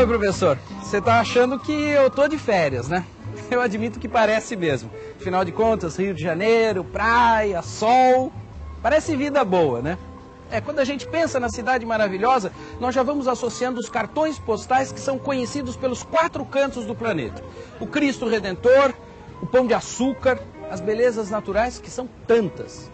Oi, professor. Você está achando que eu tô de férias, né? Eu admito que parece mesmo. Afinal de contas, Rio de Janeiro, praia, sol, parece vida boa, né? Quando a gente pensa na cidade maravilhosa, nós já vamos associando os cartões postais que são conhecidos pelos 4 cantos do planeta. O Cristo Redentor, o Pão de Açúcar, as belezas naturais que são tantas.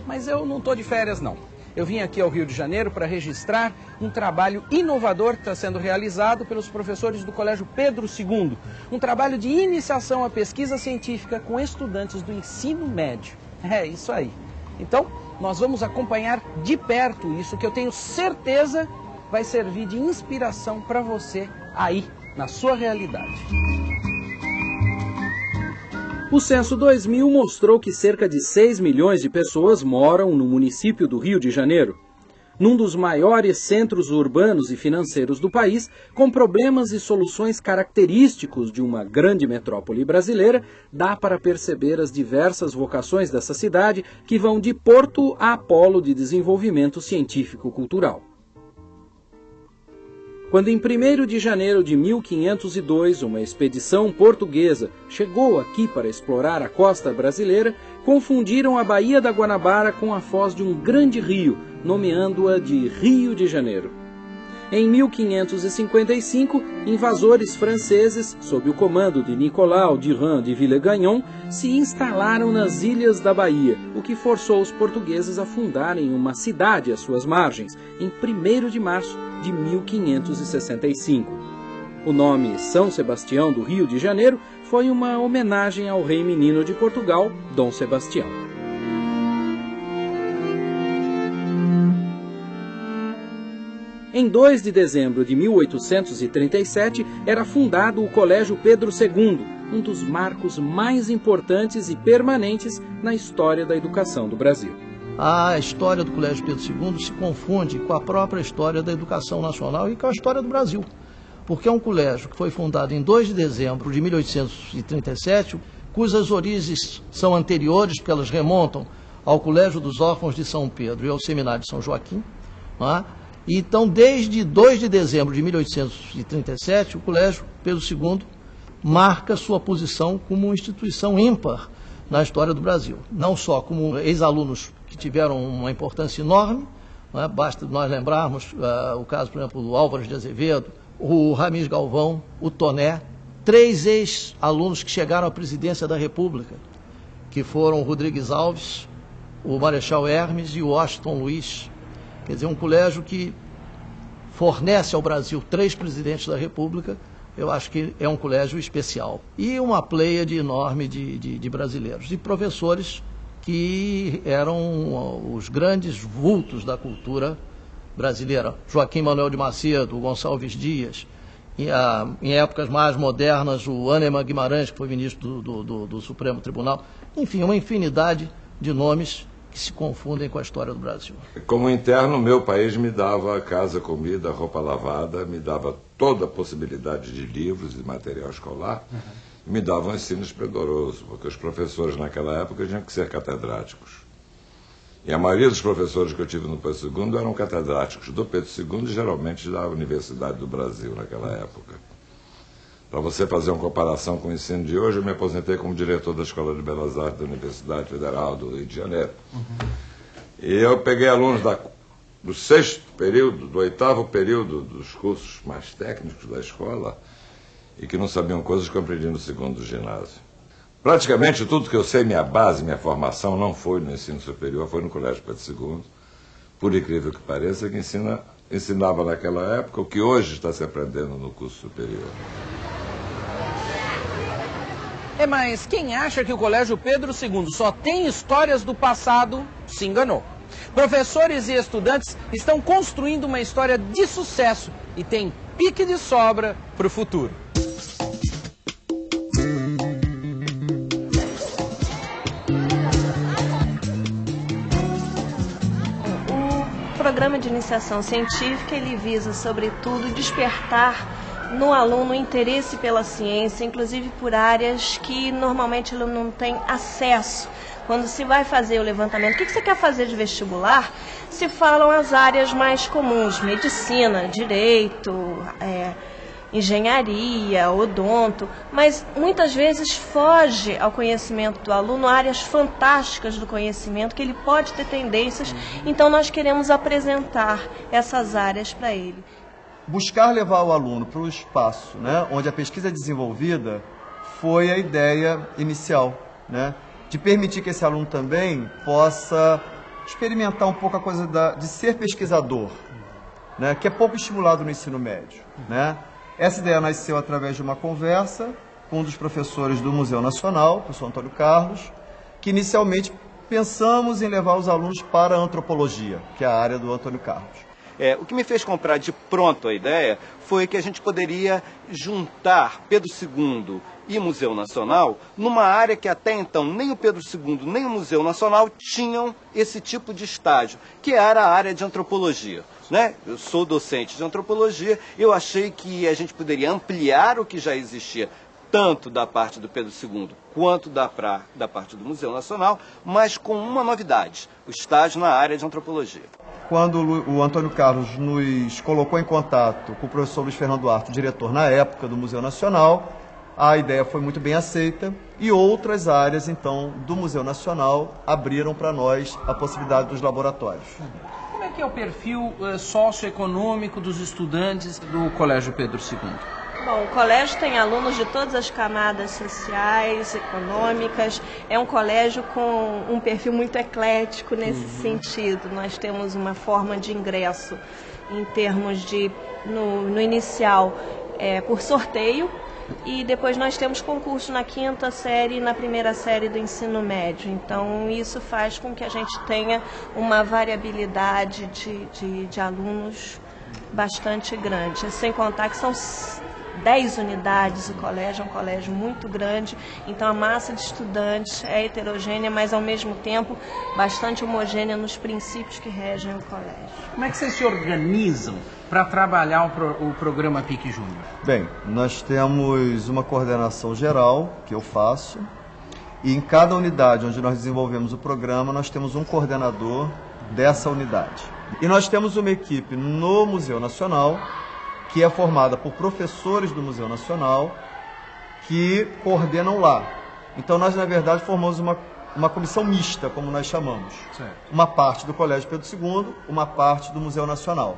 Mas eu não estou de férias, não. Eu vim aqui ao Rio de Janeiro para registrar um trabalho inovador que está sendo realizado pelos professores do Colégio Pedro II. Um trabalho de iniciação à pesquisa científica com estudantes do ensino médio. É isso aí. Então, nós vamos acompanhar de perto isso que eu tenho certeza vai servir de inspiração para você aí, na sua realidade. O Censo 2000 mostrou que cerca de 6 milhões de pessoas moram no município do Rio de Janeiro, num dos maiores centros urbanos e financeiros do país, com problemas e soluções característicos de uma grande metrópole brasileira. Dá para perceber as diversas vocações dessa cidade, que vão de porto a polo de desenvolvimento científico-cultural. Quando em 1º de janeiro de 1502 uma expedição portuguesa chegou aqui para explorar a costa brasileira, confundiram a Baía da Guanabara com a foz de um grande rio, nomeando-a de Rio de Janeiro. Em 1555, invasores franceses, sob o comando de Nicolau Durand de Villegagnon, se instalaram nas ilhas da Bahia, o que forçou os portugueses a fundarem uma cidade às suas margens, em 1º de março de 1565. O nome São Sebastião do Rio de Janeiro foi uma homenagem ao rei menino de Portugal, Dom Sebastião. Em 2 de dezembro de 1837, era fundado o Colégio Pedro II, um dos marcos mais importantes e permanentes na história da educação do Brasil. A história do Colégio Pedro II se confunde com a própria história da educação nacional e com a história do Brasil, porque é um colégio que foi fundado em 2 de dezembro de 1837, cujas origens são anteriores, porque elas remontam ao Colégio dos Órfãos de São Pedro e ao Seminário de São Joaquim, não é? Então, desde 2 de dezembro de 1837, o Colégio Pedro II marca sua posição como uma instituição ímpar na história do Brasil. Não só como ex-alunos que tiveram uma importância enorme, não é? Basta nós lembrarmos o caso, por exemplo, do Álvares de Azevedo, o Ramires Galvão, o Toné, 3 ex-alunos que chegaram à presidência da República, que foram o Rodrigues Alves, o Marechal Hermes e o Washington Luiz. Quer dizer, um colégio que fornece ao Brasil 3 presidentes da República, eu acho que é um colégio especial. E uma pleiade enorme de brasileiros, de professores que eram os grandes vultos da cultura brasileira. Joaquim Manuel de Macedo, Gonçalves Dias, em épocas mais modernas, o Hahnemann Guimarães, que foi ministro do Supremo Tribunal. Enfim, uma infinidade de nomes que se confundem com a história do Brasil. Como interno, meu país me dava casa, comida, roupa lavada, me dava toda a possibilidade de livros e material escolar, e me dava um ensino esplendoroso, porque os professores naquela época tinham que ser catedráticos. E a maioria dos professores que eu tive no Pedro II eram catedráticos do Pedro II e geralmente da Universidade do Brasil naquela época. Para você fazer uma comparação com o ensino de hoje, eu me aposentei como diretor da Escola de Belas Artes da Universidade Federal do Rio de Janeiro. E eu peguei alunos do 6º período, do 8º período dos cursos mais técnicos da escola e que não sabiam coisas que eu aprendi no 2º do ginásio. Praticamente tudo que eu sei, minha base, minha formação, não foi no ensino superior, foi no Colégio Pedro II, por incrível que pareça, que ensinava naquela época o que hoje está se aprendendo no curso superior. Mas quem acha que o Colégio Pedro II só tem histórias do passado, se enganou. Professores e estudantes estão construindo uma história de sucesso e tem pique de sobra para o futuro. O programa de iniciação científica, ele visa, sobretudo, despertar no aluno interesse pela ciência, inclusive por áreas que normalmente ele não tem acesso. Quando se vai fazer o levantamento, o que você quer fazer de vestibular? Se falam as áreas mais comuns, medicina, direito, engenharia, odonto, mas muitas vezes foge ao conhecimento do aluno áreas fantásticas do conhecimento que ele pode ter tendências, então nós queremos apresentar essas áreas para ele. Buscar levar o aluno para o espaço, né, onde a pesquisa é desenvolvida, foi a ideia inicial, né, de permitir que esse aluno também possa experimentar um pouco a coisa de ser pesquisador, né, que é pouco estimulado no ensino médio, né. Essa ideia nasceu através de uma conversa com um dos professores do Museu Nacional, o professor Antônio Carlos, que inicialmente pensamos em levar os alunos para a antropologia, que é a área do Antônio Carlos. O que me fez comprar de pronto a ideia foi que a gente poderia juntar Pedro II e Museu Nacional numa área que até então nem o Pedro II nem o Museu Nacional tinham esse tipo de estágio, que era a área de antropologia. Né? Eu sou docente de antropologia, eu achei que a gente poderia ampliar o que já existia, tanto da parte do Pedro II quanto da parte do Museu Nacional, mas com uma novidade, o estágio na área de antropologia. Quando o Antônio Carlos nos colocou em contato com o professor Luiz Fernando Duarte, diretor na época do Museu Nacional, a ideia foi muito bem aceita e outras áreas, então, do Museu Nacional abriram para nós a possibilidade dos laboratórios. Como é que é o perfil socioeconômico dos estudantes do Colégio Pedro II? Bom, o colégio tem alunos de todas as camadas sociais, econômicas. É um colégio com um perfil muito eclético nesse sentido. Nós temos uma forma de ingresso em termos de, no inicial, por sorteio. E depois nós temos concurso na 5ª série e na 1ª série do ensino médio. Então isso faz com que a gente tenha uma variabilidade de alunos bastante grande. Sem contar que são 10 unidades o colégio, é um colégio muito grande, então a massa de estudantes é heterogênea, mas ao mesmo tempo bastante homogênea nos princípios que regem o colégio. Como é que vocês se organizam para trabalhar o programa PIC Júnior? Bem, nós temos uma coordenação geral, que eu faço, e em cada unidade onde nós desenvolvemos o programa, nós temos um coordenador dessa unidade. E nós temos uma equipe no Museu Nacional, que é formada por professores do Museu Nacional, que coordenam lá. Então nós, na verdade, formamos uma comissão mista, como nós chamamos. Certo. Uma parte do Colégio Pedro II, uma parte do Museu Nacional.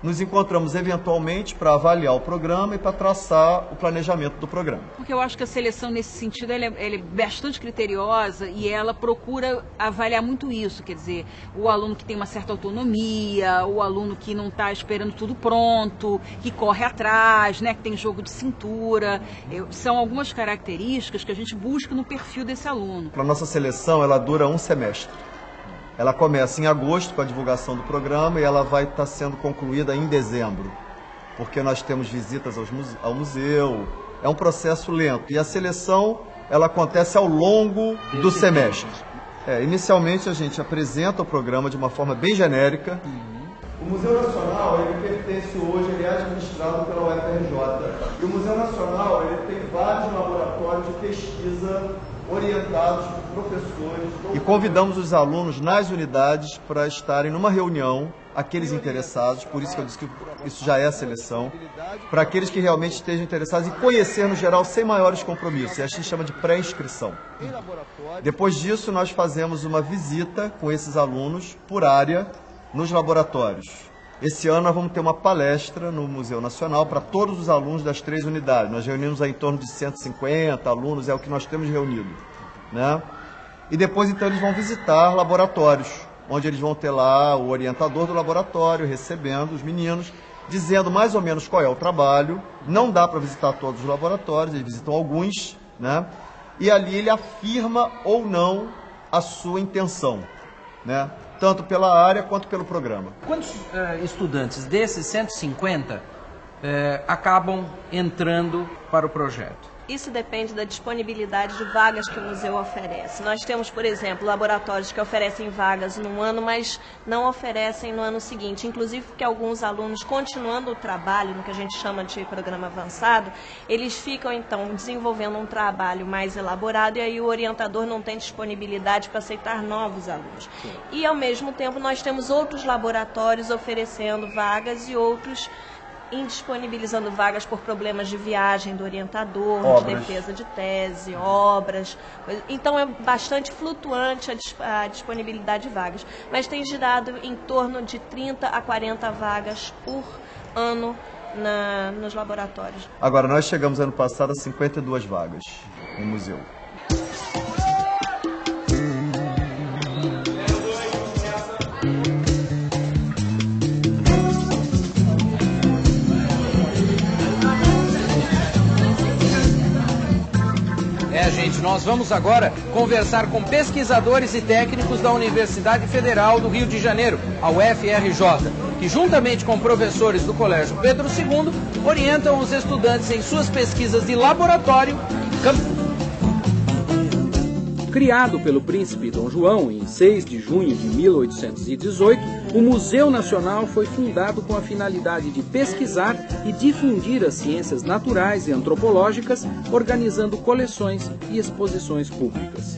Nos encontramos eventualmente para avaliar o programa e para traçar o planejamento do programa. Porque eu acho que a seleção nesse sentido ela é bastante criteriosa e ela procura avaliar muito isso, quer dizer, o aluno que tem uma certa autonomia, o aluno que não está esperando tudo pronto, que corre atrás, né, que tem jogo de cintura, são algumas características que a gente busca no perfil desse aluno. A nossa seleção ela dura um semestre. Ela começa em agosto com a divulgação do programa e ela vai estar sendo concluída em dezembro, porque nós temos visitas ao museu, é um processo lento. E a seleção ela acontece ao longo do semestre. Inicialmente a gente apresenta o programa de uma forma bem genérica. O Museu Nacional, ele pertence hoje, ele é administrado pela UFRJ. E o Museu Nacional, ele tem vários laboratórios de pesquisa orientados por professores. E convidamos os alunos nas unidades para estarem numa reunião, aqueles interessados, por isso que eu disse que isso já é a seleção, para aqueles que realmente estejam interessados em conhecer no geral sem maiores compromissos. E a gente chama de pré-inscrição. Depois disso, nós fazemos uma visita com esses alunos por área nos laboratórios. Esse ano nós vamos ter uma palestra no Museu Nacional para todos os alunos das 3 unidades. Nós reunimos aí em torno de 150 alunos, é o que nós temos reunido, né? E depois então eles vão visitar laboratórios, onde eles vão ter lá o orientador do laboratório recebendo os meninos, dizendo mais ou menos qual é o trabalho. Não dá para visitar todos os laboratórios, eles visitam alguns, né? E ali ele afirma ou não a sua intenção, né? Tanto pela área quanto pelo programa. Quantos estudantes desses 150 acabam entrando para o projeto? Isso depende da disponibilidade de vagas que o museu oferece. Nós temos, por exemplo, laboratórios que oferecem vagas num ano, mas não oferecem no ano seguinte. Inclusive porque alguns alunos, continuando o trabalho, no que a gente chama de programa avançado, eles ficam, então, desenvolvendo um trabalho mais elaborado e aí o orientador não tem disponibilidade para aceitar novos alunos. E, ao mesmo tempo, nós temos outros laboratórios oferecendo vagas e outros indisponibilizando vagas por problemas de viagem do orientador, Obras. de defesa de tese, obras. Então é bastante flutuante a disponibilidade de vagas. Mas tem girado em torno de 30 a 40 vagas por ano nos laboratórios. Agora, nós chegamos ano passado a 52 vagas no museu. Gente, nós vamos agora conversar com pesquisadores e técnicos da Universidade Federal do Rio de Janeiro, a UFRJ, que juntamente com professores do Colégio Pedro II, orientam os estudantes em suas pesquisas de laboratório e campo. Criado pelo príncipe Dom João em 6 de junho de 1818, o Museu Nacional foi fundado com a finalidade de pesquisar e difundir as ciências naturais e antropológicas, organizando coleções e exposições públicas.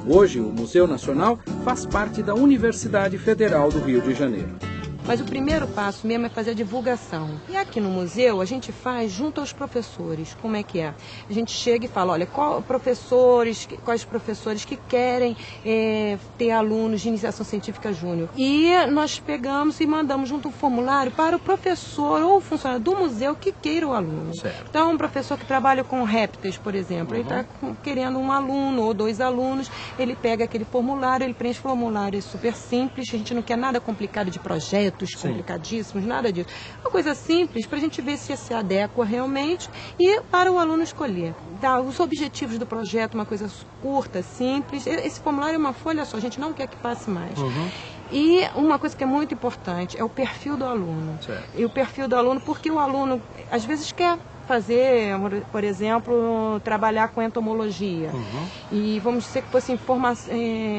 Hoje, o Museu Nacional faz parte da Universidade Federal do Rio de Janeiro. Mas o primeiro passo mesmo é fazer a divulgação. E aqui no museu a gente faz junto aos professores. Como é que é? A gente chega e fala, olha, quais professores que querem ter alunos de iniciação científica júnior. E nós pegamos e mandamos junto um formulário para o professor ou o funcionário do museu que queira o aluno. Certo. Então, um professor que trabalha com répteis, por exemplo, ele está querendo um aluno ou 2 alunos, ele pega aquele formulário, ele preenche o formulário, é super simples, a gente não quer nada complicado de projeto, complicadíssimos, nada disso. Uma coisa simples para a gente ver se adequa realmente e para o aluno escolher. Os objetivos do projeto, uma coisa curta, simples. Esse formulário é uma folha só, a gente não quer que passe mais. E uma coisa que é muito importante é o perfil do aluno. Certo. E o perfil do aluno, porque o aluno às vezes quer fazer, por exemplo, trabalhar com entomologia. E vamos dizer que fosse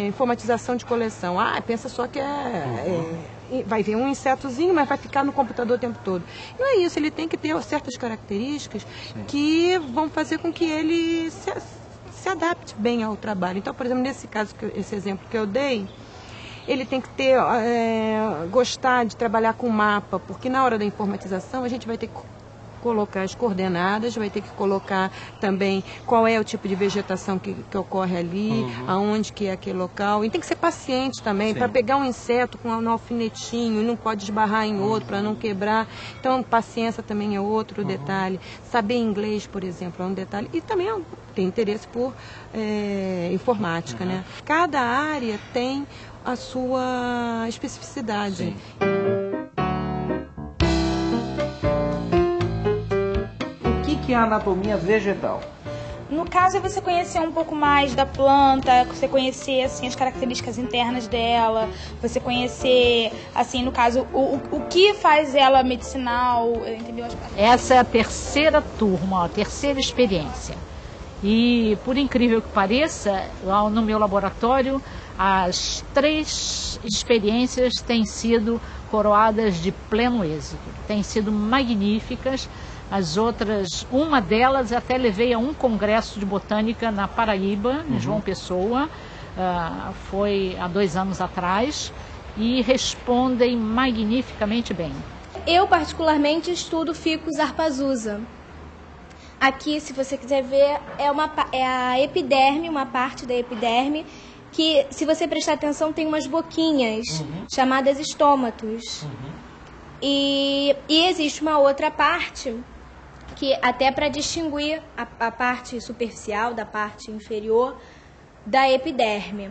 informatização de coleção. Pensa só que vai ver um insetozinho, mas vai ficar no computador o tempo todo. Não é isso, ele tem que ter certas características que vão fazer com que ele se adapte bem ao trabalho. Então, por exemplo, nesse caso, esse exemplo que eu dei, ele tem que gostar de trabalhar com mapa, porque na hora da informatização a gente vai ter que colocar as coordenadas, vai ter que colocar também qual é o tipo de vegetação que ocorre ali, aonde que é aquele local. E tem que ser paciente também, para pegar um inseto com um alfinetinho, e não pode esbarrar em outro para não quebrar. Então, paciência também é outro detalhe. Saber inglês, por exemplo, é um detalhe. E também tem interesse por informática, né? Cada área tem a sua especificidade. Que é a anatomia vegetal? No caso é você conhecer um pouco mais da planta, você conhecer assim as características internas dela, você conhecer assim no caso o que faz ela medicinal, entendeu? Essa é a terceira turma, a terceira experiência. E por incrível que pareça, lá no meu laboratório, as 3 experiências têm sido coroadas de pleno êxito, têm sido magníficas. As outras, uma delas até levei a um congresso de botânica na Paraíba, em João Pessoa, foi há 2 anos atrás, e respondem magnificamente bem. Eu particularmente estudo Ficus arpazusa. Aqui, se você quiser ver, é a epiderme, uma parte da epiderme, que se você prestar atenção tem umas boquinhas, chamadas estômatos. E existe uma outra parte, que até para distinguir a parte superficial da parte inferior da epiderme.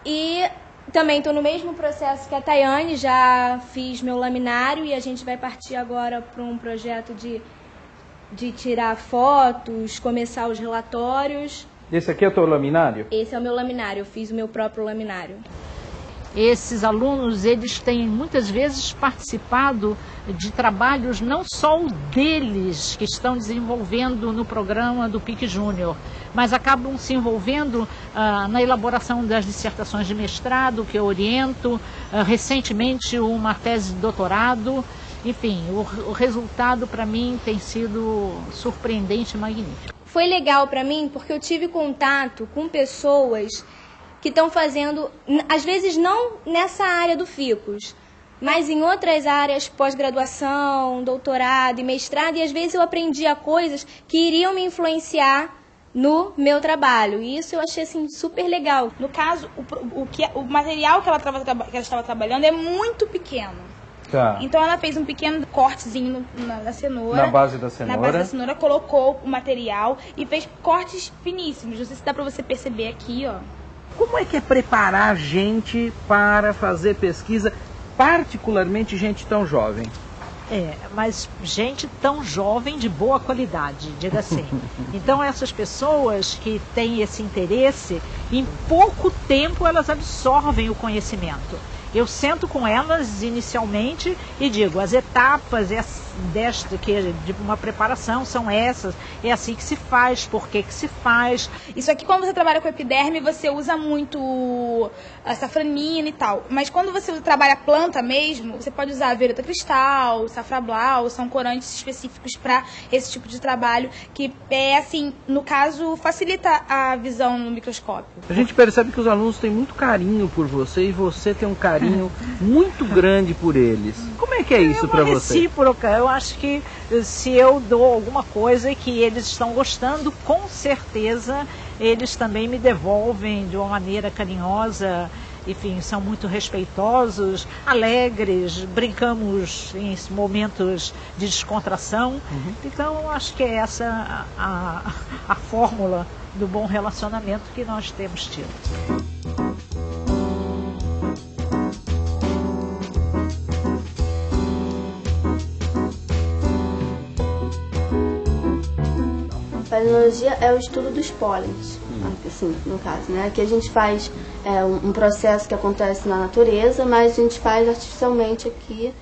E também estou no mesmo processo que a Tayane, já fiz meu laminário e a gente vai partir agora para um projeto de tirar fotos, começar os relatórios. Esse aqui é o teu laminário? Esse é o meu laminário, eu fiz o meu próprio laminário. Esses alunos, eles têm muitas vezes participado de trabalhos não só deles que estão desenvolvendo no programa do PIC Júnior, mas acabam se envolvendo na elaboração das dissertações de mestrado que eu oriento, recentemente uma tese de doutorado. Enfim, o resultado para mim tem sido surpreendente e magnífico. Foi legal para mim porque eu tive contato com pessoas que estão fazendo, às vezes não nessa área do Ficus, Mas em outras áreas, pós-graduação, doutorado e mestrado, e às vezes eu aprendia coisas que iriam me influenciar no meu trabalho. E isso eu achei assim, super legal. No caso, o material que ela estava trabalhando é muito pequeno. Tá. Então ela fez um pequeno cortezinho na cenoura. Na base da cenoura. Na base da cenoura, colocou o material e fez cortes finíssimos. Não sei se dá pra você perceber aqui, ó. Como é que é preparar gente para fazer pesquisa, particularmente gente tão jovem? Mas gente tão jovem de boa qualidade, diga assim. Então essas pessoas que têm esse interesse, em pouco tempo elas absorvem o conhecimento. Eu sento com elas inicialmente e digo, as etapas de uma preparação são essas, é assim que se faz, por que se faz. Isso aqui, quando você trabalha com epiderme, você usa muito a safranina e tal. Mas quando você trabalha planta mesmo, você pode usar violeta cristal, safrablau, são corantes específicos para esse tipo de trabalho, que é assim, no caso, facilita a visão no microscópio. A gente percebe que os alunos têm muito carinho por você e você tem um carinho muito grande por eles. Como é que é isso para você? Recíproca. Eu acho que se eu dou alguma coisa e que eles estão gostando, com certeza eles também me devolvem de uma maneira carinhosa. Enfim, são muito respeitosos, alegres, brincamos em momentos de descontração. Então, acho que é essa a fórmula do bom relacionamento que nós temos tido. Palinologia é o estudo dos pólens, assim, no caso, né? Aqui a gente faz um processo que acontece na natureza, mas a gente faz artificialmente aqui,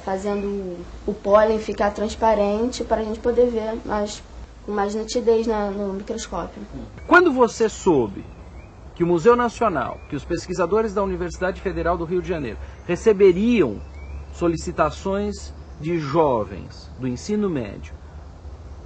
fazendo o pólen ficar transparente para a gente poder ver com mais nitidez no microscópio. Quando você soube que o Museu Nacional, que os pesquisadores da Universidade Federal do Rio de Janeiro receberiam solicitações de jovens do ensino médio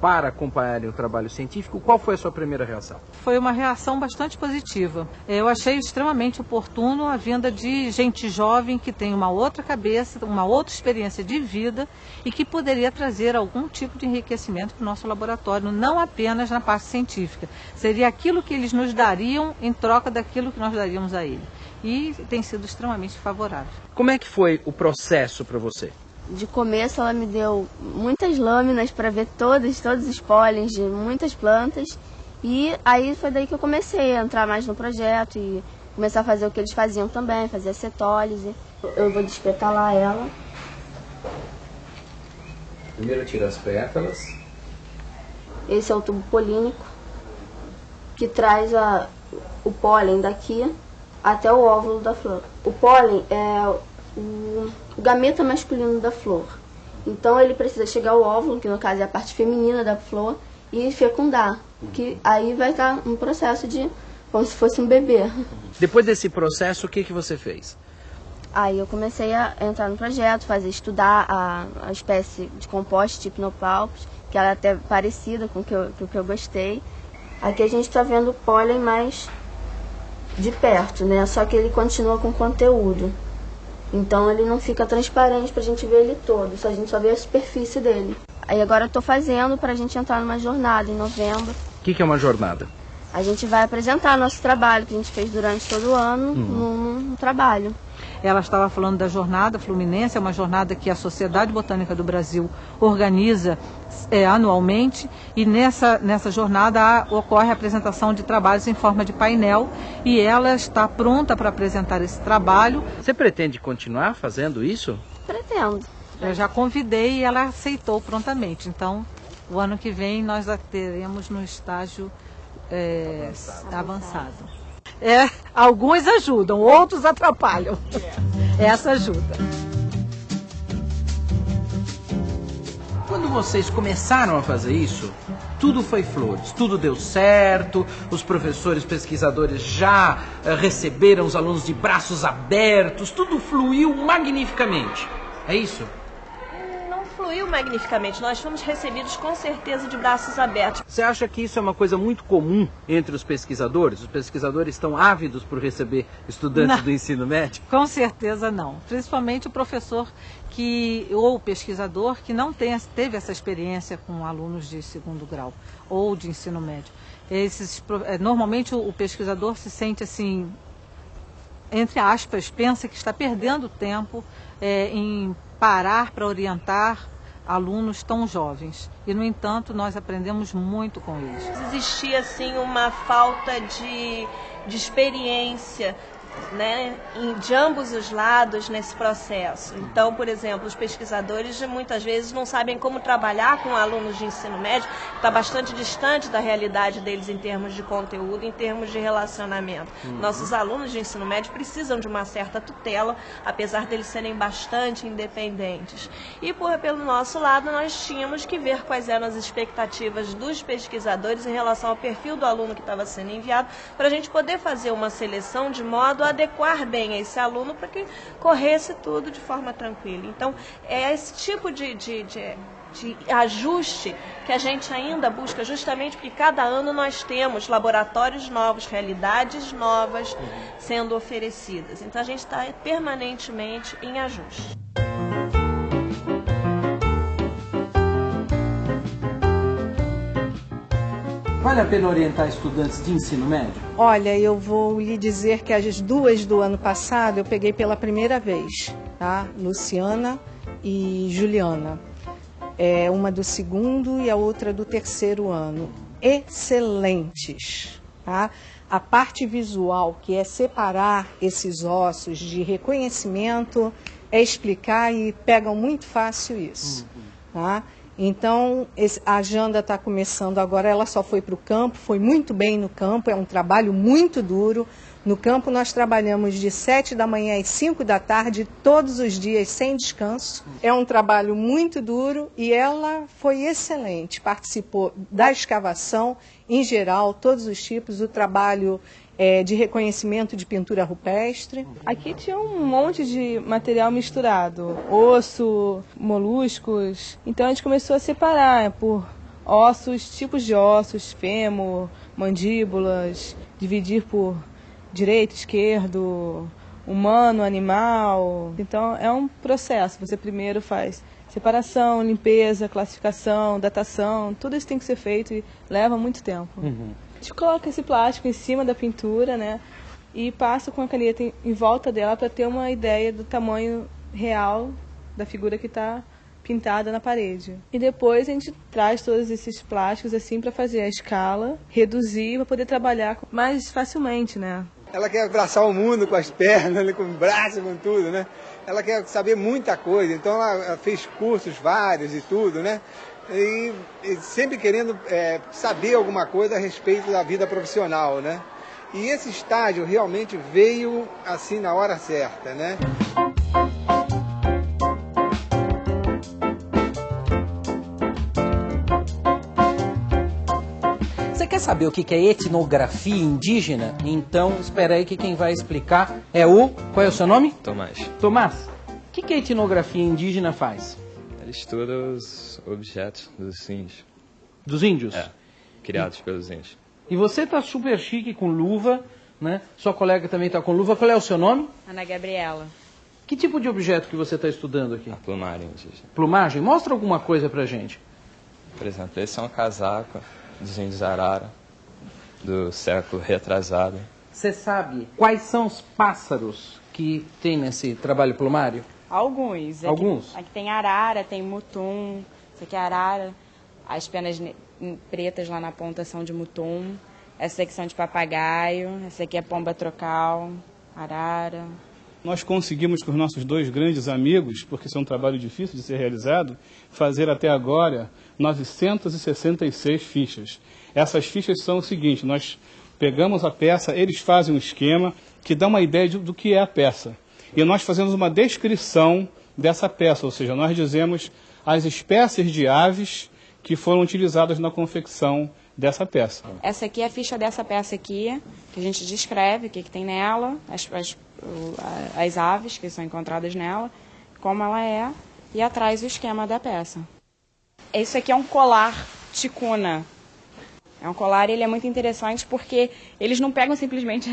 para acompanharem o trabalho científico, qual foi a sua primeira reação? Foi uma reação bastante positiva. Eu achei extremamente oportuno a vinda de gente jovem que tem uma outra cabeça, uma outra experiência de vida e que poderia trazer algum tipo de enriquecimento para o nosso laboratório, não apenas na parte científica. Seria aquilo que eles nos dariam em troca daquilo que nós daríamos a ele. E tem sido extremamente favorável. Como é que foi o processo para você? De começo ela me deu muitas lâminas para ver todos os pólens de muitas plantas, e aí foi daí que eu comecei a entrar mais no projeto e começar a fazer o que eles faziam também, fazer a cetólise. Eu vou despetalar ela. Primeiro tira as pétalas. Esse é o tubo polínico, que traz o pólen daqui até o óvulo da flor. O pólen é o gameta masculino da flor. Então ele precisa chegar ao óvulo, que no caso é a parte feminina da flor, e fecundar, que aí vai estar um processo de como se fosse um bebê. Depois desse processo, o que você fez? Aí eu comecei a entrar no projeto, estudar a espécie de composto tipo Hypnopalpus, que ela é até parecida com o que eu gostei. Aqui a gente está vendo o pólen mais de perto, né? Só que ele continua com conteúdo. Então ele não fica transparente pra gente ver ele todo, a gente só vê a superfície dele. Aí agora eu tô fazendo pra gente entrar numa jornada em novembro. O que é uma jornada? A gente vai apresentar nosso trabalho que a gente fez durante todo o ano num trabalho. Ela estava falando da Jornada Fluminense, é uma jornada que a Sociedade Botânica do Brasil organiza anualmente, e nessa jornada ocorre a apresentação de trabalhos em forma de painel, e ela está pronta para apresentar esse trabalho. Você pretende continuar fazendo isso? Pretendo. Eu já convidei e ela aceitou prontamente, então o ano que vem nós a teremos no estágio avançado. Alguns ajudam, outros atrapalham. Essa ajuda. Quando vocês começaram a fazer isso, tudo foi flores, tudo deu certo, os professores pesquisadores já receberam os alunos de braços abertos, tudo fluiu magnificamente. É isso? Não fluiu magnificamente. Nós fomos recebidos com certeza de braços abertos. Você acha que isso é uma coisa muito comum entre os pesquisadores? Os pesquisadores estão ávidos por receber estudantes do ensino médio? Com certeza não. Principalmente o professor ou o pesquisador que não teve essa experiência com alunos de segundo grau ou de ensino médio. Normalmente o pesquisador se sente assim, entre aspas, pensa que está perdendo tempo em parar para orientar alunos tão jovens. E, no entanto, nós aprendemos muito com eles. Existia, assim, uma falta de experiência, né, de ambos os lados nesse processo. Então, por exemplo, os pesquisadores muitas vezes não sabem como trabalhar com alunos de ensino médio, que está bastante distante da realidade deles em termos de conteúdo, em termos de relacionamento. Nossos alunos de ensino médio precisam de uma certa tutela, apesar deles serem bastante independentes. E pelo nosso lado, nós tínhamos que ver quais eram as expectativas dos pesquisadores em relação ao perfil do aluno que estava sendo enviado, para a gente poder fazer uma seleção de modo a adequar bem a esse aluno para que corresse tudo de forma tranquila. Então, é esse tipo de ajuste que a gente ainda busca, justamente porque cada ano nós temos laboratórios novos, realidades novas sendo oferecidas. Então, a gente está permanentemente em ajuste. Vale a pena orientar estudantes de ensino médio? Olha, eu vou lhe dizer que as duas do ano passado eu peguei pela primeira vez, tá? Luciana e Juliana. Uma do segundo e a outra do terceiro ano. Excelentes, tá? A parte visual, que é separar esses ossos de reconhecimento, é explicar e pegam muito fácil isso, tá? Então, a Janda está começando agora, ela só foi para o campo, foi muito bem no campo, é um trabalho muito duro. No campo nós trabalhamos de 7 da manhã às 5 da tarde, todos os dias, sem descanso. É um trabalho muito duro e ela foi excelente, participou da escavação em geral, todos os tipos, o trabalho de reconhecimento de pintura rupestre. Aqui tinha um monte de material misturado, osso, moluscos. Então a gente começou a separar por ossos, tipos de ossos, fêmur, mandíbulas, dividir por direito, esquerdo, humano, animal. Então é um processo, você primeiro faz separação, limpeza, classificação, datação, tudo isso tem que ser feito e leva muito tempo. A gente coloca esse plástico em cima da pintura, né, e passa com a caneta em volta dela para ter uma ideia do tamanho real da figura que está pintada na parede. E depois a gente traz todos esses plásticos assim para fazer a escala, reduzir, para poder trabalhar mais facilmente, né. Ela quer abraçar o mundo com as pernas, com o braço, com tudo, né. Ela quer saber muita coisa, então ela fez cursos vários e tudo, né. E sempre querendo saber alguma coisa a respeito da vida profissional, né? E esse estágio realmente veio assim na hora certa, né? Você quer saber o que é etnografia indígena? Então, espera aí que quem vai explicar é Qual é o seu nome? Tomás. Tomás, o que a etnografia indígena faz? Ele estuda os objetos dos índios. Dos índios? Criados pelos índios. E você tá super chique com luva, né? Sua colega também tá com luva. Qual é o seu nome? Ana Gabriela. Que tipo de objeto que você está estudando aqui? A plumagem indígena. Plumagem? Mostra alguma coisa pra gente. Por exemplo, esse é um casaco dos índios Arara, do século retrasado. Você sabe quais são os pássaros que tem nesse trabalho plumário? Alguns. Alguns? Aqui tem arara, tem mutum. Esse aqui é arara. As penas pretas lá na ponta são de mutum. Essa aqui são de papagaio. Essa aqui é pomba trocal, arara. Nós conseguimos com os nossos dois grandes amigos, porque isso é um trabalho difícil de ser realizado, fazer até agora 966 fichas. Essas fichas são o seguinte: nós pegamos a peça, eles fazem um esquema que dá uma ideia do que é a peça. E nós fazemos uma descrição dessa peça, ou seja, nós dizemos as espécies de aves que foram utilizadas na confecção dessa peça. Essa aqui é a ficha dessa peça aqui, que a gente descreve o que tem nela, as aves que são encontradas nela, como ela é, e atrás o esquema da peça. Esse aqui é um colar ticuna. É um colar e ele é muito interessante porque eles não pegam simplesmente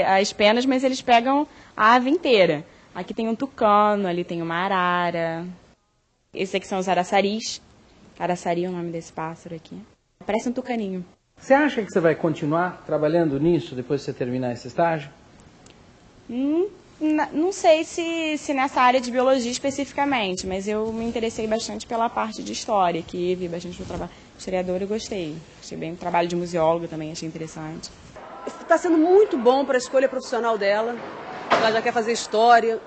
as penas, mas eles pegam a ave inteira. Aqui tem um tucano, ali tem uma arara. Esses aqui são os araçaris. Araçari é o nome desse pássaro aqui. Parece um tucaninho. Você acha que você vai continuar trabalhando nisso depois de você terminar esse estágio? Não sei se nessa área de biologia especificamente, mas eu me interessei bastante pela parte de história, que vi bastante no trabalho de historiador e gostei. Achei bem o trabalho de museólogo também, achei interessante. Está sendo muito bom para a escolha profissional dela. Ela já quer fazer história,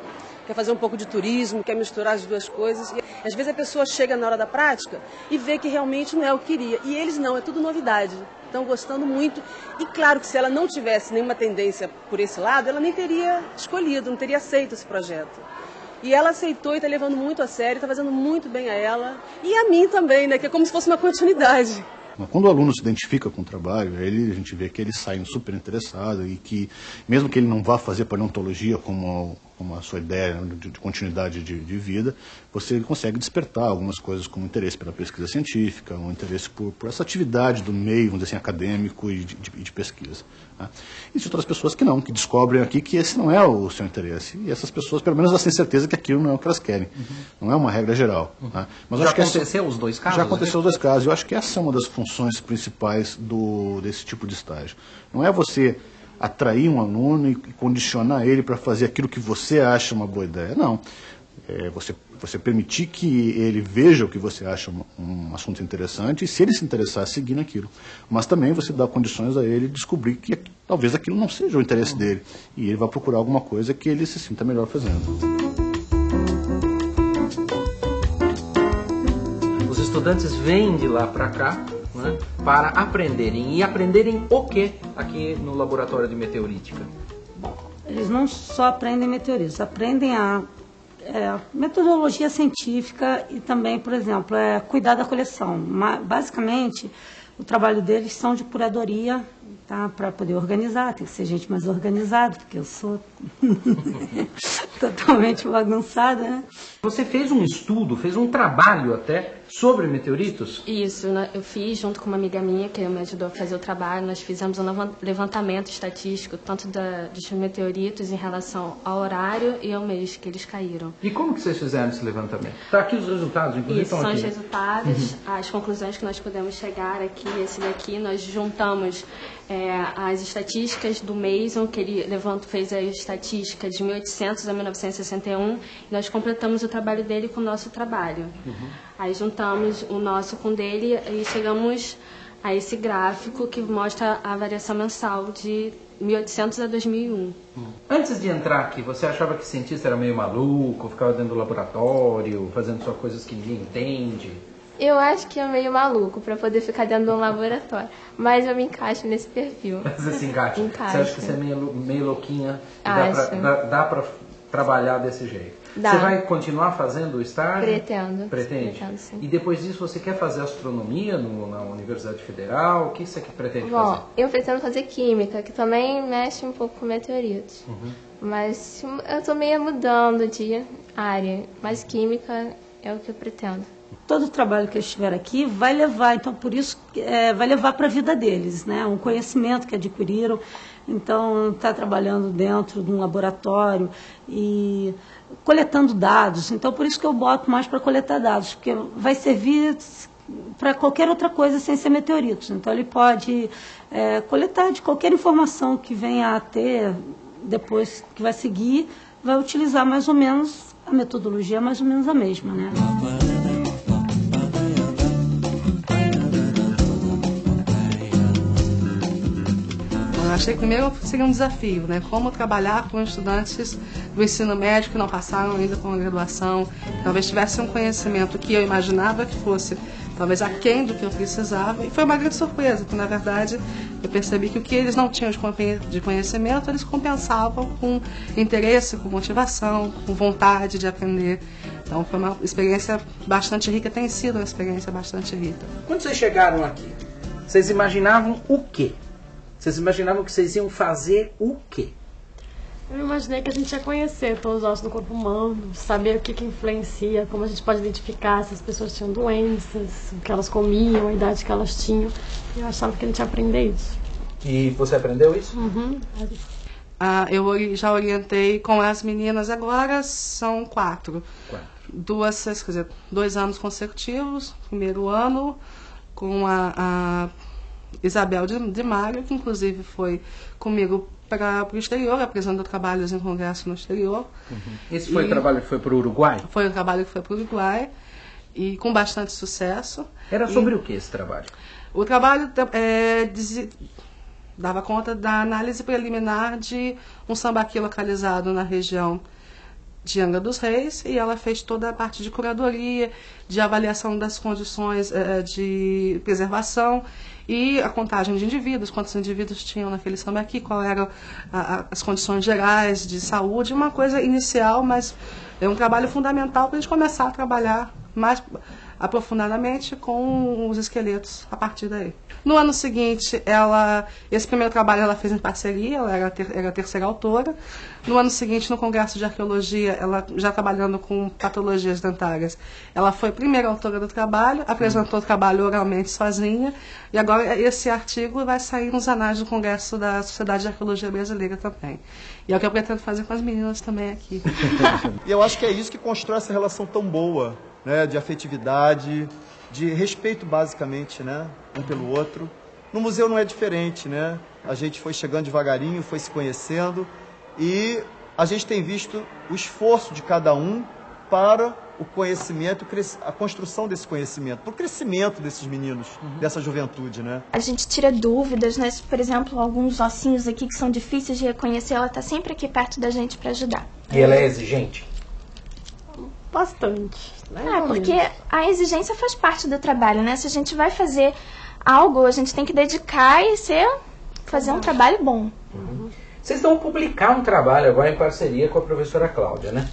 quer fazer um pouco de turismo, quer misturar as duas coisas. E às vezes a pessoa chega na hora da prática e vê que realmente não é o que queria. E eles não, é tudo novidade. Estão gostando muito. E claro que se ela não tivesse nenhuma tendência por esse lado, ela nem teria escolhido, não teria aceito esse projeto. E ela aceitou e está levando muito a sério, está fazendo muito bem a ela. E a mim também, né? Que é como se fosse uma continuidade. Quando o aluno se identifica com o trabalho, a gente vê que ele sai super interessado e que, mesmo que ele não vá fazer paleontologia como a sua ideia de continuidade de vida, você consegue despertar algumas coisas como interesse pela pesquisa científica, um interesse por essa atividade do meio, vamos dizer assim, acadêmico e de pesquisa. Né? Existem outras pessoas que não, que descobrem aqui que esse não é o seu interesse. E essas pessoas, pelo menos, elas têm certeza que aquilo não é o que elas querem. Não é uma regra geral. Né? Mas Já aconteceu os dois casos? Já aconteceu os dois casos. Eu acho que essa é uma das funções principais desse tipo de estágio. Não é você atrair um aluno e condicionar ele para fazer aquilo que você acha uma boa ideia. Não. É você permitir que ele veja o que você acha um assunto interessante e, se ele se interessar, seguir naquilo. Mas também você dá condições a ele descobrir que talvez aquilo não seja o interesse dele. E ele vai procurar alguma coisa que ele se sinta melhor fazendo. Os estudantes vêm de lá para cá, né, para aprenderem. E aprenderem o quê aqui no laboratório de meteorítica? Eles não só aprendem meteoritos, aprendem a metodologia científica e também, por exemplo, cuidar da coleção. Basicamente, o trabalho deles são de curadoria, tá? Para poder organizar, tem que ser gente mais organizada, porque eu sou totalmente bagunçada, né? Você fez um estudo, fez um trabalho até sobre meteoritos? Isso, eu fiz junto com uma amiga minha que me ajudou a fazer o trabalho. Nós fizemos um levantamento estatístico tanto dos meteoritos em relação ao horário e ao mês que eles caíram. E como que vocês fizeram esse levantamento? Está aqui os resultados, inclusive. Isso, são os resultados, as conclusões que nós podemos chegar aqui. Esse daqui nós juntamos as estatísticas do Mason, que ele fez a estatística de 1800 a 1961, e nós completamos o trabalho dele com o nosso trabalho. Aí juntamos o nosso com o dele e chegamos a esse gráfico que mostra a variação mensal de 1800 a 2001. Antes de entrar aqui, você achava que cientista era meio maluco, ficava dentro do laboratório, fazendo só coisas que ninguém entende? Eu acho que é meio maluco para poder ficar dentro de um laboratório, mas eu me encaixo nesse perfil. Você se encaixa? Você acha que você é meio louquinha e dá para trabalhar desse jeito? Dá. Você vai continuar fazendo o estágio? Pretendo. Pretende? Pretendo, sim. E depois disso você quer fazer astronomia na Universidade Federal? O que você pretende fazer? Bom, eu pretendo fazer química, que também mexe um pouco com meteoritos. Mas eu estou meio mudando de área, mas química é o que eu pretendo. Todo o trabalho que eles tiveram aqui vai levar, então por isso vai levar para a vida deles, né? Um conhecimento que adquiriram. Então está trabalhando dentro de um laboratório e coletando dados. Então por isso que eu boto mais para coletar dados, porque vai servir para qualquer outra coisa sem ser meteoritos. Então ele pode coletar de qualquer informação que venha a ter depois que vai seguir, vai utilizar mais ou menos a metodologia, mais ou menos a mesma, né? Eu achei que primeiro seria um desafio, né? Como trabalhar com estudantes do ensino médio que não passaram ainda com a graduação, que talvez tivessem um conhecimento que eu imaginava que fosse talvez aquém do que eu precisava. E foi uma grande surpresa, porque na verdade eu percebi que o que eles não tinham de conhecimento, eles compensavam com interesse, com motivação, com vontade de aprender. Então foi uma experiência bastante rica, tem sido uma experiência bastante rica. Quando vocês chegaram aqui, vocês imaginavam o quê? Vocês imaginavam que vocês iam fazer o quê? Eu imaginei que a gente ia conhecer todos os ossos do corpo humano, saber o que influencia, como a gente pode identificar se as pessoas tinham doenças, o que elas comiam, a idade que elas tinham. Eu achava que a gente ia aprender isso. E você aprendeu isso? Uhum. Eu já orientei com as meninas, agora são 4. 2 anos consecutivos. Primeiro ano com a Isabel de Mário, que inclusive foi comigo para o exterior, apresentando trabalhos em congresso no exterior. Esse foi o trabalho que foi para o Uruguai? Foi o trabalho que foi para o Uruguai, e com bastante sucesso. Era sobre o que esse trabalho? O trabalho dava conta da análise preliminar de um sambaqui localizado na região de Angra dos Reis, e ela fez toda a parte de curadoria, de avaliação das condições de preservação e a contagem de indivíduos, quantos indivíduos tinham naquele sambaqui, qual eram as condições gerais de saúde, uma coisa inicial, mas é um trabalho fundamental para a gente começar a trabalhar mais aprofundadamente com os esqueletos a partir daí. No ano seguinte, esse primeiro trabalho ela fez em parceria, ela era a terceira autora. No ano seguinte, no Congresso de Arqueologia, ela já trabalhando com patologias dentárias, ela foi a primeira autora do trabalho, apresentou o trabalho oralmente sozinha, e agora esse artigo vai sair nos anais do Congresso da Sociedade de Arqueologia Brasileira também. E é o que eu pretendo fazer com as meninas também aqui. E eu acho que é isso que constrói essa relação tão boa, né, de afetividade, de respeito basicamente, né, um pelo outro. No museu não é diferente, né? A gente foi chegando devagarinho, foi se conhecendo, e a gente tem visto o esforço de cada um para o conhecimento, a construção desse conhecimento, para o crescimento desses meninos, dessa juventude, né? A gente tira dúvidas, né? Por exemplo, alguns ossinhos aqui que são difíceis de reconhecer, ela está sempre aqui perto da gente para ajudar. E ela é exigente? Bastante. Porque a exigência faz parte do trabalho, né? Se a gente vai fazer algo, a gente tem que dedicar e fazer um trabalho bom. Vocês vão publicar um trabalho agora em parceria com a professora Cláudia, né?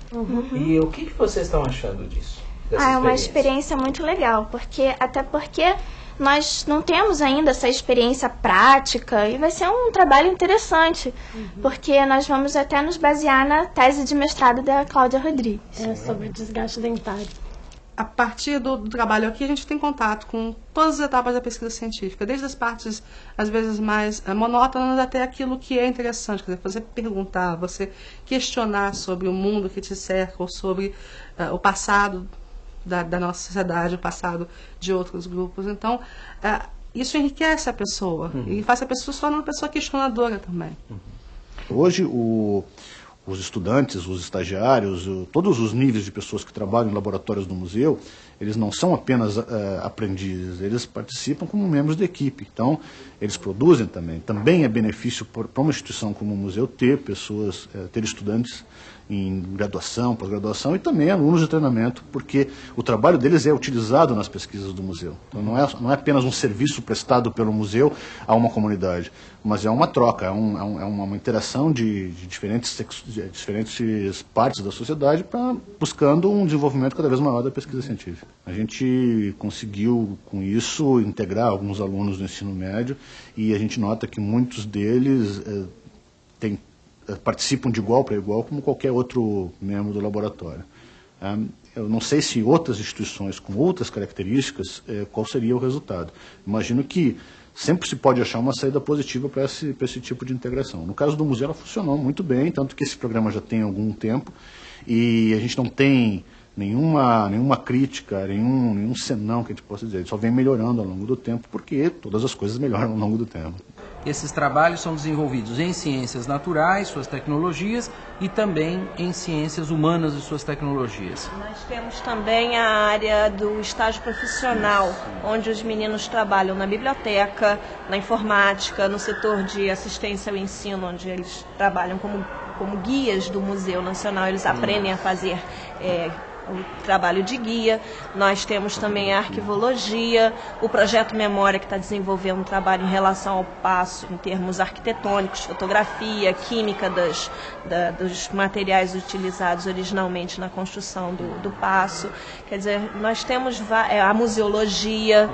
E o que vocês estão achando disso? É uma experiência muito legal, até porque nós não temos ainda essa experiência prática, e vai ser um trabalho interessante, porque nós vamos até nos basear na tese de mestrado da Cláudia Rodrigues. Sobre desgaste dentário. A partir do trabalho aqui, a gente tem contato com todas as etapas da pesquisa científica, desde as partes, às vezes, mais monótonas, até aquilo que é interessante. Quer dizer, você perguntar, você questionar sobre o mundo que te cerca, ou sobre o passado da nossa sociedade, o passado de outros grupos. Então, isso enriquece a pessoa, e faz a pessoa se tornar uma pessoa questionadora também. Hoje, os estudantes, os estagiários, todos os níveis de pessoas que trabalham em laboratórios do museu, eles não são apenas aprendizes, eles participam como membros da equipe. Então, eles produzem também. Também é benefício para uma instituição como o museu ter pessoas, ter estudantes em graduação, pós-graduação, e também alunos de treinamento, porque o trabalho deles é utilizado nas pesquisas do museu. Então não é apenas um serviço prestado pelo museu a uma comunidade, mas é uma troca, é uma interação de diferentes partes da sociedade buscando um desenvolvimento cada vez maior da pesquisa científica. A gente conseguiu, com isso, integrar alguns alunos do ensino médio, e a gente nota que muitos deles participam de igual para igual como qualquer outro membro do laboratório. Eu não sei se outras instituições com outras características, qual seria o resultado. Imagino que sempre se pode achar uma saída positiva para esse tipo de integração. No caso do museu, ela funcionou muito bem, tanto que esse programa já tem algum tempo, e a gente não tem nenhuma crítica, nenhum senão que a gente possa dizer. Ele só vem melhorando ao longo do tempo, porque todas as coisas melhoram ao longo do tempo. Esses trabalhos são desenvolvidos em ciências naturais, suas tecnologias, e também em ciências humanas e suas tecnologias. Nós temos também a área do estágio profissional, onde os meninos trabalham na biblioteca, na informática, no setor de assistência ao ensino, onde eles trabalham como guias do Museu Nacional. Eles aprendem a fazer o trabalho de guia. Nós temos também a arquivologia, o projeto Memória, que está desenvolvendo um trabalho em relação ao paço, em termos arquitetônicos, fotografia, química dos materiais utilizados originalmente na construção do paço. Quer dizer, nós temos a museologia,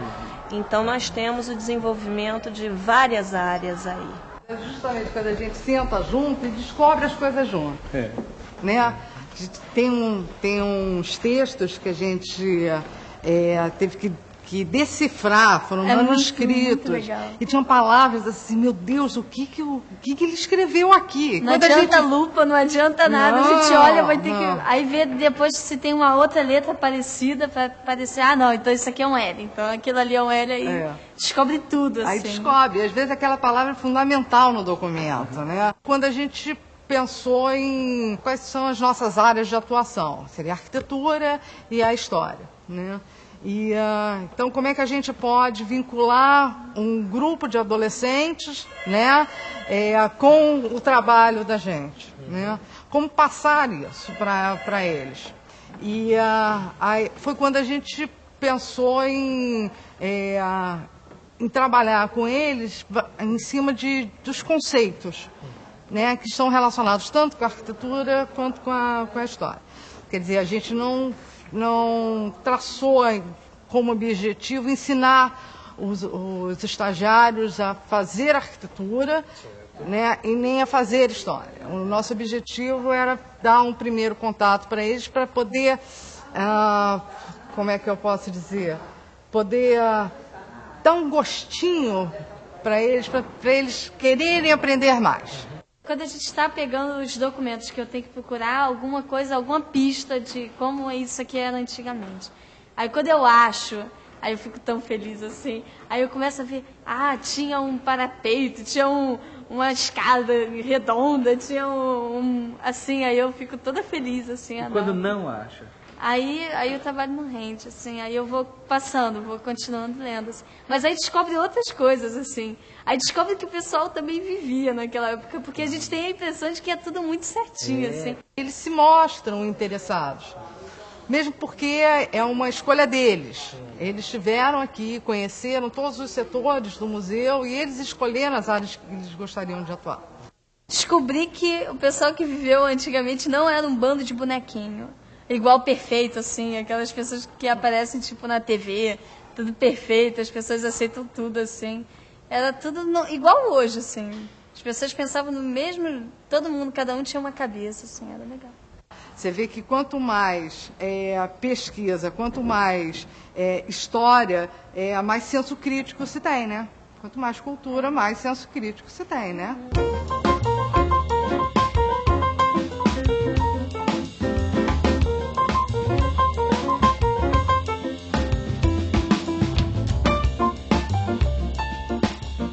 então nós temos o desenvolvimento de várias áreas aí. É justamente quando a gente senta junto e descobre as coisas junto. Né? A gente tem uns textos que a gente teve que decifrar, foram manuscritos. Muito legal. E tinham palavras assim, meu Deus, o que ele escreveu aqui? Não adianta lupa, não adianta nada. Não, a gente olha, vai ter que. não. Aí vê depois se tem uma outra letra parecida para parecer, não, então isso aqui é um L. Então aquilo ali é um L, aí descobre tudo. Aí assim. descobre, às vezes aquela palavra é fundamental no documento, né? Quando a gente pensou em quais são as nossas áreas de atuação, seria a arquitetura e a história, né? E então como é que a gente pode vincular um grupo de adolescentes, né, com o trabalho da gente, né? Como passar isso para eles? E aí foi quando a gente pensou em trabalhar com eles em cima dos conceitos, né, que estão relacionados tanto com a arquitetura quanto com a história. Quer dizer, a gente não traçou como objetivo ensinar os estagiários a fazer arquitetura, né, e nem a fazer história. O nosso objetivo era dar um primeiro contato para eles, para poder, como é que eu posso dizer, poder dar um gostinho para eles quererem aprender mais. Quando a gente está pegando os documentos que eu tenho que procurar alguma coisa, alguma pista de como isso aqui era antigamente. Aí quando eu acho, aí eu fico tão feliz assim. Aí eu começo a ver, tinha um parapeito, tinha uma escada redonda, tinha assim, aí eu fico toda feliz assim. E quando não acha? Aí o trabalho não rende, assim, aí eu vou passando, vou continuando lendo, assim. Mas aí descobre outras coisas, assim. Aí descobre que o pessoal também vivia naquela época, porque a gente tem a impressão de que é tudo muito certinho, assim. Eles se mostram interessados, mesmo porque é uma escolha deles. Eles estiveram aqui, conheceram todos os setores do museu e eles escolheram as áreas que eles gostariam de atuar. Descobri que o pessoal que viveu antigamente não era um bando de bonequinho. Igual perfeito, assim, aquelas pessoas que aparecem, tipo, na TV, tudo perfeito, as pessoas aceitam tudo, assim. Era tudo igual hoje, assim. As pessoas pensavam no mesmo, todo mundo, cada um tinha uma cabeça, assim, era legal. Você vê que quanto mais pesquisa, quanto mais história, mais senso crítico se tem, né? Quanto mais cultura, mais senso crítico se tem, né?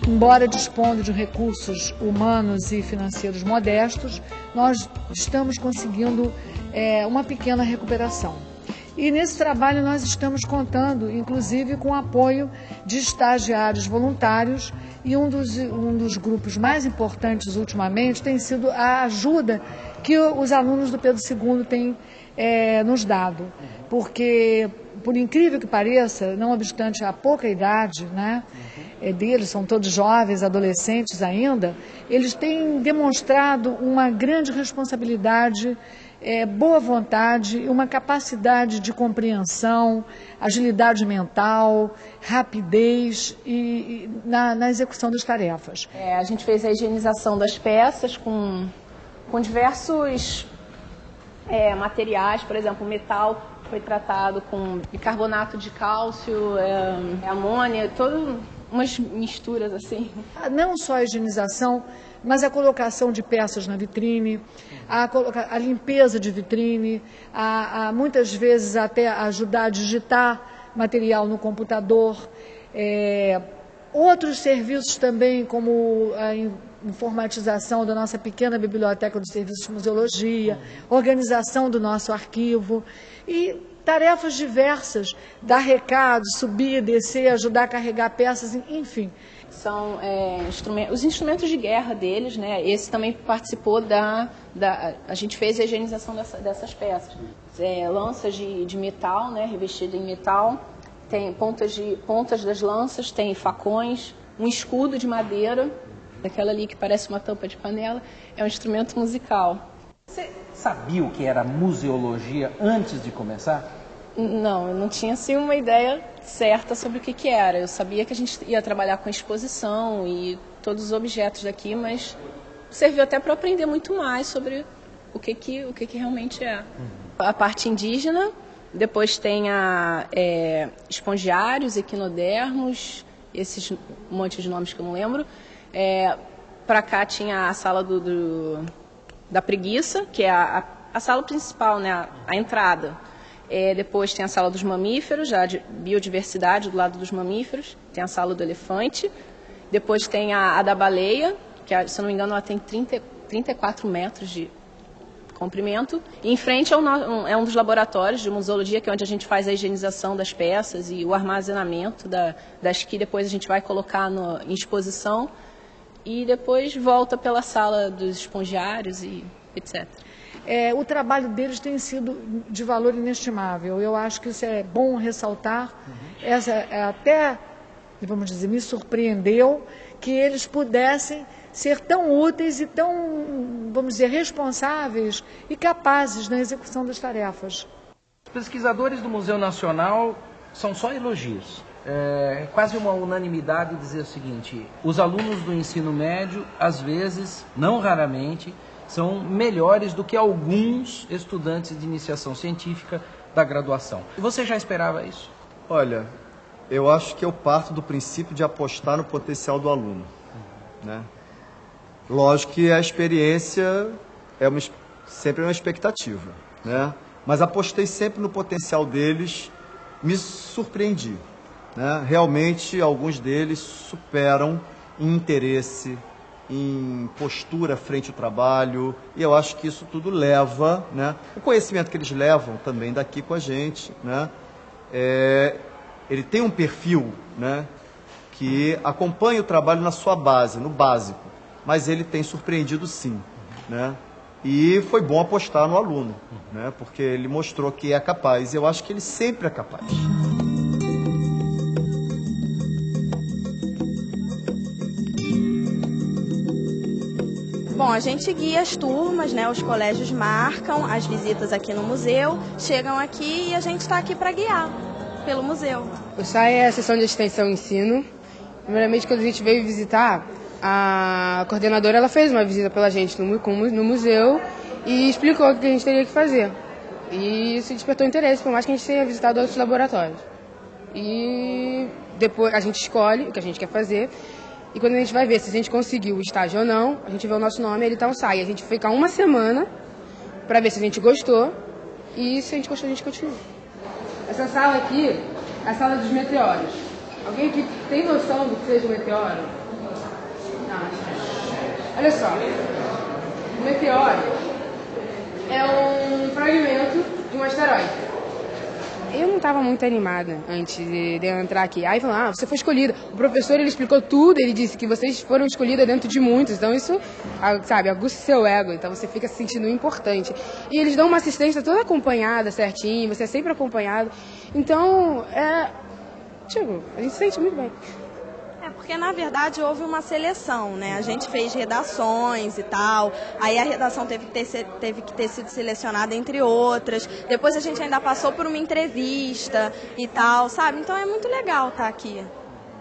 Embora dispondo de recursos humanos e financeiros modestos, nós estamos conseguindo uma pequena recuperação. E nesse trabalho nós estamos contando, inclusive, com o apoio de estagiários voluntários e um dos grupos mais importantes ultimamente tem sido a ajuda que os alunos do Pedro II têm nos dado. Porque, por incrível que pareça, não obstante a pouca idade, né, deles, são todos jovens, adolescentes ainda, eles têm demonstrado uma grande responsabilidade, boa vontade, uma capacidade de compreensão, agilidade mental, rapidez na execução das tarefas. A gente fez a higienização das peças com diversos materiais, por exemplo, o metal foi tratado com bicarbonato de cálcio, amônia, todas umas misturas assim. Não só a higienização, mas a colocação de peças na vitrine, a limpeza de vitrine, muitas vezes até ajudar a digitar material no computador. Outros serviços também, como a informatização da nossa pequena biblioteca dos serviços de museologia, organização do nosso arquivo e tarefas diversas, dar recados, subir, descer, ajudar a carregar peças, enfim. São os instrumentos de guerra deles, né? Esse também participou a gente fez a higienização dessas peças. Lanças de metal, né? Revestidas em metal, tem pontas das lanças, tem facões, um escudo de madeira, daquela ali que parece uma tampa de panela, é um instrumento musical. Você sabia o que era museologia antes de começar? Não, eu não tinha assim uma ideia certa sobre o que era. Eu sabia que a gente ia trabalhar com exposição e todos os objetos daqui, mas serviu até para aprender muito mais sobre o que realmente é. A parte indígena, depois tem espongiários, equinodermos, esses monte de nomes que eu não lembro. Para cá tinha a sala da preguiça, que é a sala principal, né, a entrada. Depois tem a sala dos mamíferos, já de biodiversidade do lado dos mamíferos. Tem a sala do elefante. Depois tem a da baleia, que, se não me engano, ela tem 34 metros de comprimento. E em frente é um dos laboratórios de museologia, que é onde a gente faz a higienização das peças e o armazenamento das que depois a gente vai colocar em exposição. E depois volta pela sala dos espongiários e etc. O trabalho deles tem sido de valor inestimável. Eu acho que isso é bom ressaltar. Até, vamos dizer, me surpreendeu que eles pudessem ser tão úteis e tão, vamos dizer, responsáveis e capazes na execução das tarefas. Os pesquisadores do Museu Nacional são só elogios. É quase uma unanimidade dizer o seguinte: os alunos do ensino médio, às vezes, não raramente, são melhores do que alguns estudantes de iniciação científica da graduação. Você já esperava isso? Olha, eu acho que eu parto do princípio de apostar no potencial do aluno, né? Lógico que a experiência sempre é uma expectativa, né? Mas apostei sempre no potencial deles, me surpreendi, né? Realmente, alguns deles superam em interesse, em postura frente ao trabalho, e eu acho que isso tudo leva, né? O conhecimento que eles levam também daqui com a gente, né? Ele tem um perfil, né, que acompanha o trabalho na sua base, no básico, mas ele tem surpreendido sim, né? E foi bom apostar no aluno, né? Porque ele mostrou que é capaz, e eu acho que ele sempre é capaz. Bom, a gente guia as turmas, né? Os colégios marcam as visitas aqui no museu, chegam aqui e a gente está aqui para guiar pelo museu. O SAI é a Seção de Extensão e Ensino. Primeiramente, quando a gente veio visitar, a coordenadora ela fez uma visita pela gente no museu e explicou o que a gente teria que fazer. E isso despertou interesse, por mais que a gente tenha visitado outros laboratórios. E depois a gente escolhe o que a gente quer fazer. E quando a gente vai ver se a gente conseguiu o estágio ou não, a gente vê o nosso nome e ele tá no SAI. A gente fica uma semana para ver se a gente gostou e se a gente gostou, a gente continua. Essa sala aqui é a sala dos meteoros. Alguém aqui tem noção do que seja um meteoro? Não. Olha só. O meteoro é um fragmento de um asteroide. Eu não estava muito animada antes de entrar aqui. Aí falaram, você foi escolhida. O professor, ele explicou tudo, ele disse que vocês foram escolhidas dentro de muitos. Então isso, sabe, aguça o seu ego. Então você fica se sentindo importante. E eles dão uma assistência toda acompanhada, certinho. Você é sempre acompanhado. Então, a gente se sente muito bem. Porque, na verdade, houve uma seleção, né? A gente fez redações e tal, aí a redação teve que ter sido selecionada entre outras, depois a gente ainda passou por uma entrevista e tal, sabe? Então é muito legal estar aqui.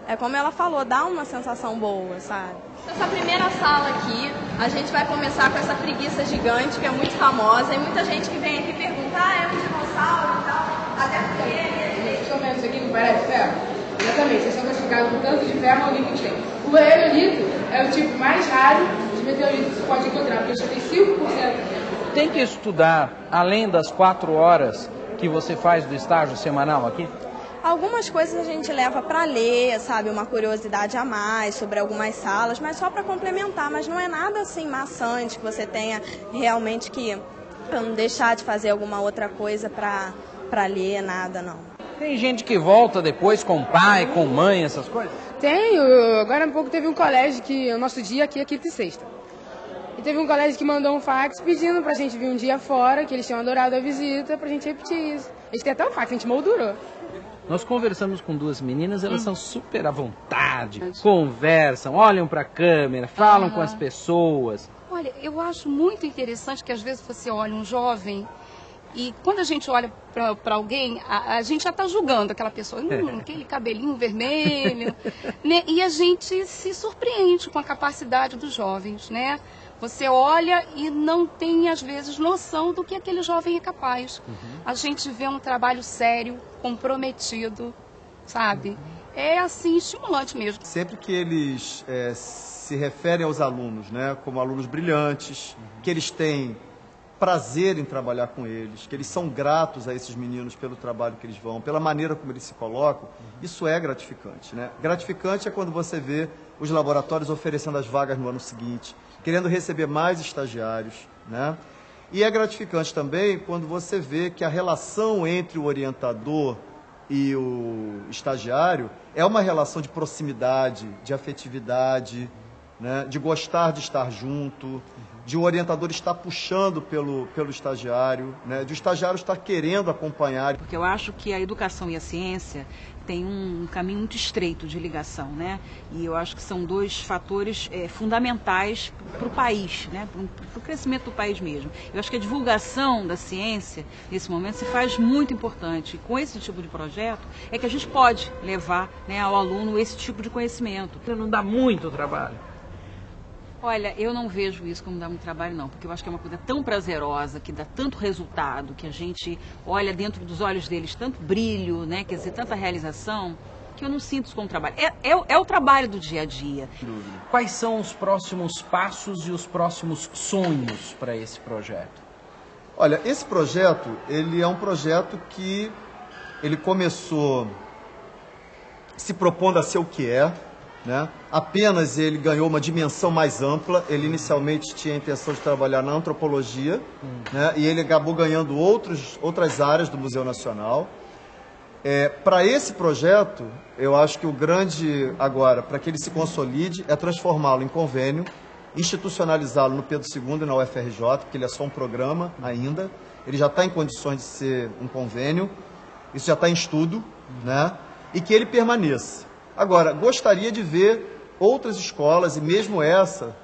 É como ela falou, dá uma sensação boa, sabe? Essa primeira sala aqui, a gente vai começar com essa preguiça gigante, que é muito famosa, e muita gente que vem aqui pergunta, é um dinossauro e tal, até porque... Vocês estão vendo isso aqui com parede de ferro? Exatamente, vocês estão classificados com tanto de ferro ao nível que tem. O aerolito é o tipo mais raro de meteorito que você pode encontrar, porque só tem 5%. Tem que estudar, além das 4 horas que você faz do estágio semanal aqui? Algumas coisas a gente leva para ler, sabe, uma curiosidade a mais sobre algumas salas, mas só para complementar, mas não é nada assim maçante que você tenha realmente que deixar de fazer alguma outra coisa para ler, nada não. Tem gente que volta depois com pai, com mãe, essas coisas? Tenho. Agora há pouco teve um colégio que, o nosso dia aqui é quinta e sexta. E teve um colégio que mandou um fax pedindo pra gente vir um dia fora, que eles tinham adorado a visita, pra gente repetir isso. A gente tem até um fax, a gente moldurou. Nós conversamos com 2 meninas, elas são super à vontade, conversam, olham pra câmera, falam com as pessoas. Olha, eu acho muito interessante que às vezes você olha um jovem E quando a gente olha para alguém, a gente já está julgando aquela pessoa, aquele cabelinho vermelho, né? E a gente se surpreende com a capacidade dos jovens, né? Você olha e não tem, às vezes, noção do que aquele jovem é capaz. A gente vê um trabalho sério, comprometido, sabe? É, assim, estimulante mesmo. Sempre que eles se referem aos alunos, né, como alunos brilhantes, que eles têm prazer em trabalhar com eles, que eles são gratos a esses meninos pelo trabalho que eles vão, pela maneira como eles se colocam, isso é gratificante, né? Gratificante é quando você vê os laboratórios oferecendo as vagas no ano seguinte, querendo receber mais estagiários, né? E é gratificante também quando você vê que a relação entre o orientador e o estagiário é uma relação de proximidade, de afetividade, né? De gostar de estar junto, de o orientador estar puxando pelo estagiário, né? De o estagiário estar querendo acompanhar. Porque eu acho que a educação e a ciência têm um caminho muito estreito de ligação, né? E eu acho que são dois fatores fundamentais para o país, né? Para o crescimento do país mesmo. Eu acho que a divulgação da ciência, nesse momento, se faz muito importante. E com esse tipo de projeto, é que a gente pode levar, né, ao aluno esse tipo de conhecimento. Não dá muito trabalho? Olha, eu não vejo isso como dar muito trabalho, não, porque eu acho que é uma coisa tão prazerosa, que dá tanto resultado, que a gente olha dentro dos olhos deles tanto brilho, né, quer dizer, tanta realização, que eu não sinto isso como trabalho. É o trabalho do dia a dia. Quais são os próximos passos e os próximos sonhos para esse projeto? Olha, esse projeto, ele é um projeto que ele começou se propondo a ser o que é, né? Apenas ele ganhou uma dimensão mais ampla. Ele inicialmente tinha a intenção de trabalhar na antropologia, né? E ele acabou ganhando outras áreas do Museu Nacional. Para esse projeto, eu acho que o grande agora, para que ele se consolide, é transformá-lo em convênio, institucionalizá-lo no Pedro II e na UFRJ, porque ele é só um programa ainda. Ele já está em condições de ser um convênio, isso já está em estudo, né? E que ele permaneça. Agora, gostaria de ver outras escolas, e mesmo essa,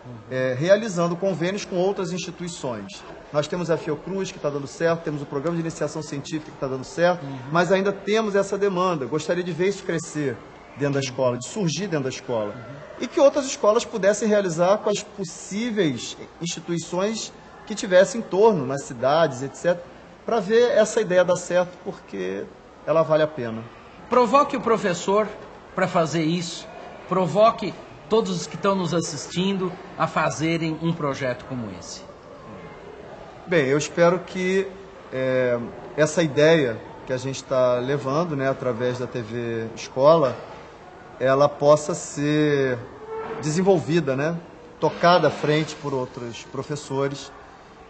realizando convênios com outras instituições. Nós temos a Fiocruz, que está dando certo, temos o Programa de Iniciação Científica, que está dando certo, mas ainda temos essa demanda. Gostaria de ver isso crescer dentro da escola, de surgir dentro da escola. E que outras escolas pudessem realizar com as possíveis instituições que tivessem em torno, nas cidades, etc., para ver essa ideia dar certo, porque ela vale a pena. Provoque o professor para fazer isso, provoque todos os que estão nos assistindo a fazerem um projeto como esse. Bem, eu espero que essa ideia que a gente está levando, né, através da TV Escola, ela possa ser desenvolvida, né, tocada à frente por outros professores.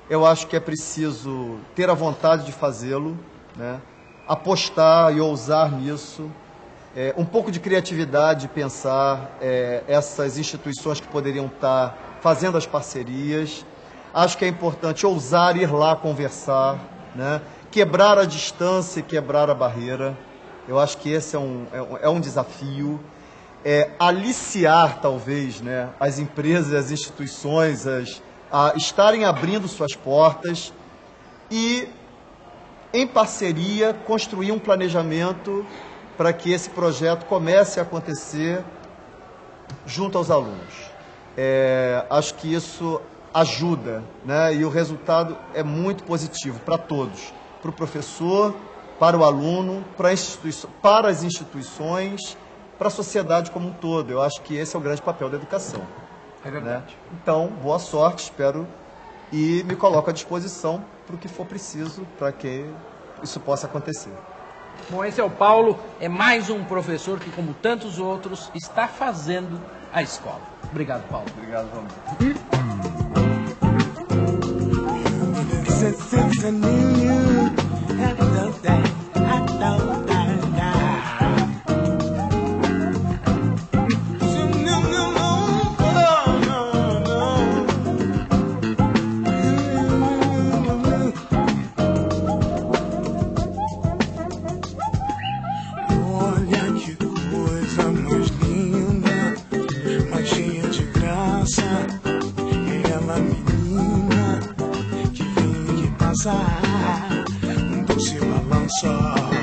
Eu acho que é preciso ter a vontade de fazê-lo, né, apostar e ousar nisso, um pouco de criatividade, de pensar essas instituições que poderiam estar fazendo as parcerias. Acho que é importante ousar ir lá conversar, né? Quebrar a distância e quebrar a barreira. Eu acho que esse é um desafio. Aliciar, talvez, né, as empresas e as instituições a estarem abrindo suas portas e, em parceria, construir um planejamento para que esse projeto comece a acontecer junto aos alunos. Acho que isso ajuda, né? E o resultado é muito positivo para todos, para o professor, para o aluno, para as instituições, para a sociedade como um todo. Eu acho que esse é o grande papel da educação. É verdade. Né? Então, boa sorte, espero, e me coloco à disposição para o que for preciso para que isso possa acontecer. Bom, esse é o Paulo, é mais um professor que, como tantos outros, está fazendo a escola. Obrigado, Paulo. Obrigado, João. dançar.